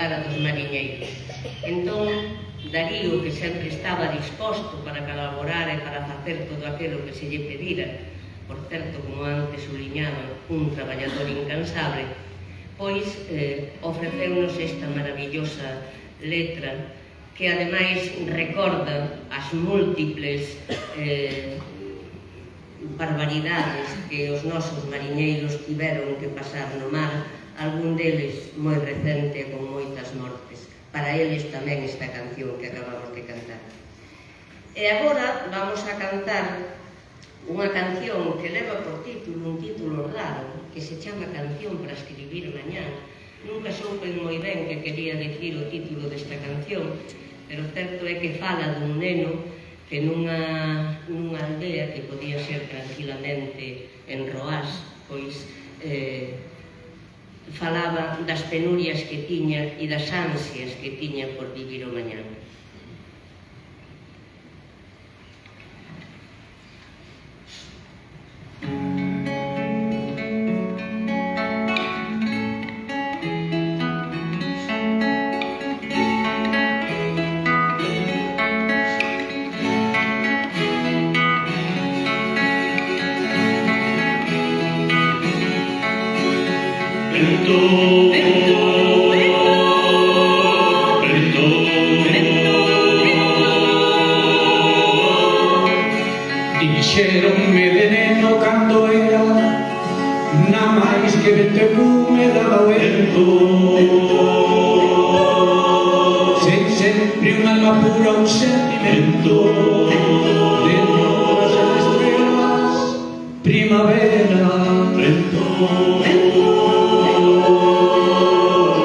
falara dos mariñeiros. Entón, Darío, que sempre estaba disposto para colaborar e para facer todo aquilo que se lle pedira, por certo, como antes suliñaba, un traballador incansable, pois ofreceunos esta maravillosa letra que ademais recorda as múltiples barbaridades que os nosos mariñeiros tiveron que pasar no mar, algún deles moi recente con moitas mortes. Para eles tamén esta canción que acabamos de cantar. E agora vamos a cantar unha canción que leva por título un título raro, que se chama Canción para escribir mañá. Nunca soupen moi ben que quería dicir o título desta canción, pero certo é que fala dun neno que nunha aldea que podía ser tranquilamente en Roás, pois falaba das penurias que tiña e das ansias que tiña por vivir o mañán. Dixeronme de neno cando era na máis que vento e lume daba o vento, sen sempre un alma pura, un sentimento dentro das estrelas, primavera, vento, vento,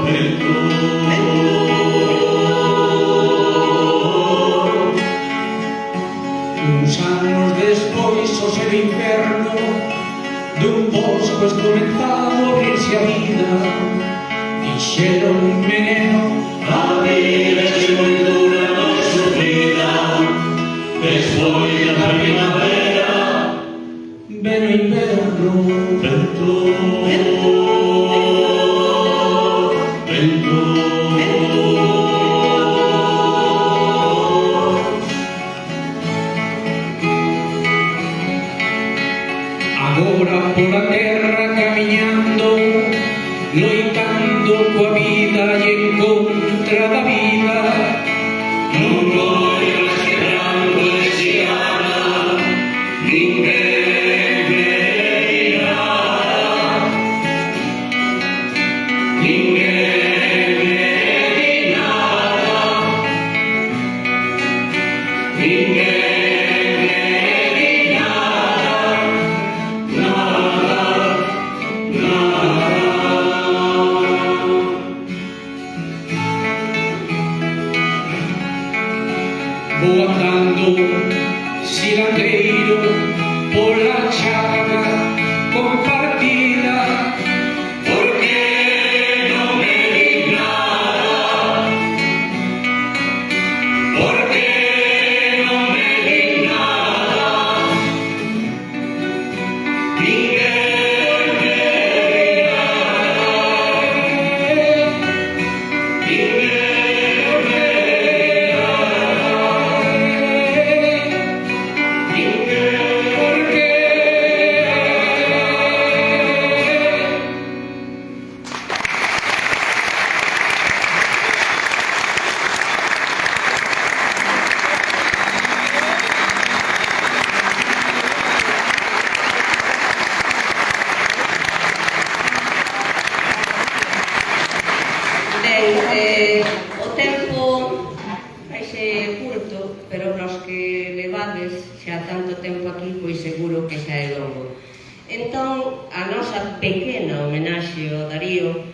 vento, vento. Uns anos despois o ser inferno dun bosco escomenzado abrirse a vida. Dixeron neno, a vida é moi dura, moi sufrida, despois da primavera ven o inverno, vento, vento, vento, vento. Agora pola terra camiñando, loitando coa vida e en contra da vida, non ollo na esperanza deseada, ninguén me dirá, ninguén me dirá, ninguén. Vou andando silandeiro pola chaga compartida, porque non me di nada, porque non me di nada, ninguén me dirá, ninguén. O tempo faise curto, pero nos que levades xa tanto tempo aquí, pois seguro que xa é longo. Entón, a nosa pequena homenaxe ao Darío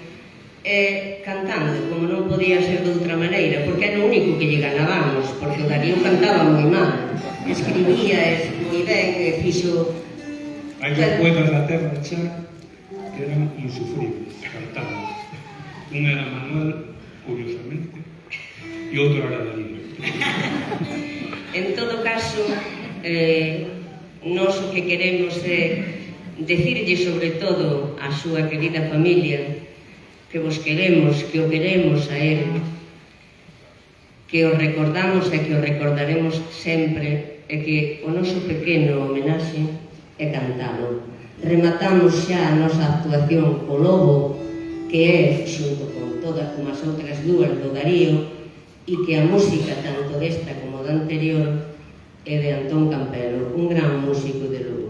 é cantando, como non podía ser de outra maneira, porque era o único que lle ganábamos, porque o Darío cantaba moi mal, escribía moi ben, e fixo... Hai dos poetas da terra xa que eran insufribles, cantaban. Un era Manuel, curiosamente, e outro era Darío. En todo caso, nós o que queremos é decirlle sobre todo a súa querida familia que vos queremos, que o queremos a él, que o recordamos e que o recordaremos sempre, e que o noso pequeno homenaxe é cantalo. Rematamos xa a nosa actuación co Lobo, que é, xunto con todas como as outras dúas do Darío, e que a música, tanto desta como da anterior, é de Antón Campelo, un gran músico de Lugo.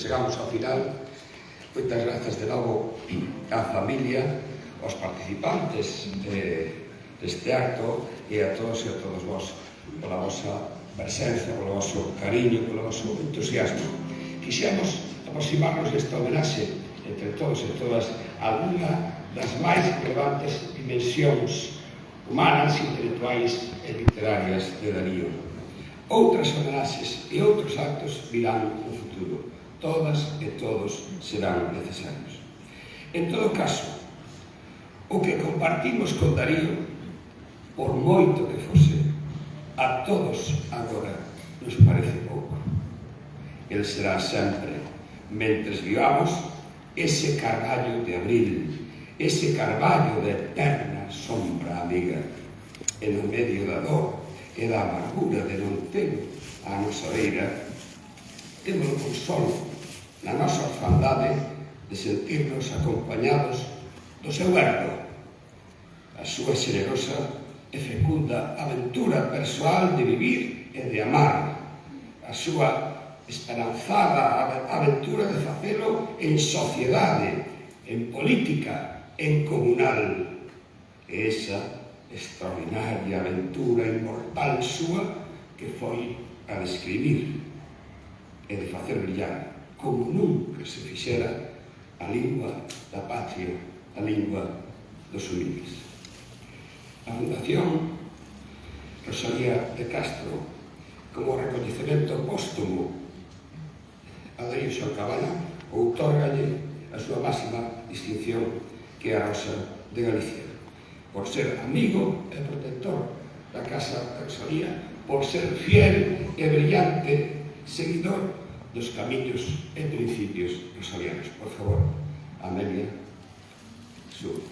Chegamos ao final. Moitas grazas de novo á familia, aos participantes deste acto e a todos e a todos vos pola vosa presencia, polo voso cariño, polo voso entusiasmo. Quixemos aproximarnos desta homenaxe entre todos e todas alguna das máis relevantes dimensións humanas, intelectuais e literarias de Darío. Outras homenaxes e outros actos virán no futuro. Todas e todos serán necesarios. En todo caso, o que compartimos con Darío, por moito que fose, a todos agora nos parece pouco. El será sempre, mentres vivamos, ese carballo de abril, ese carballo de eterna sombra amiga, e no medio da dor e da amargura de non ter a nosa beira, temos o consolo na nosa orfandade de sentirnos acompañados do seu erdo, a súa xenerosa e fecunda aventura persoal de vivir e de amar, a súa esperanzada aventura de facelo en sociedade, en política, en comunal, e esa extraordinaria aventura inmortal súa que foi a de escribir e de facer brillar como nunca se fixera a lingua da patria, a lingua dos humildes. A Fundación Rosalía de Castro, como recoñecemento póstumo a Darío Xorcabana, outorgalle a súa máxima distinción, que é a Rosa de Galicia, por ser amigo e protector da Casa de Rosalía, por ser fiel e brillante seguidor dos camiños e principios rosalianos. Por favor, Amelia Sur.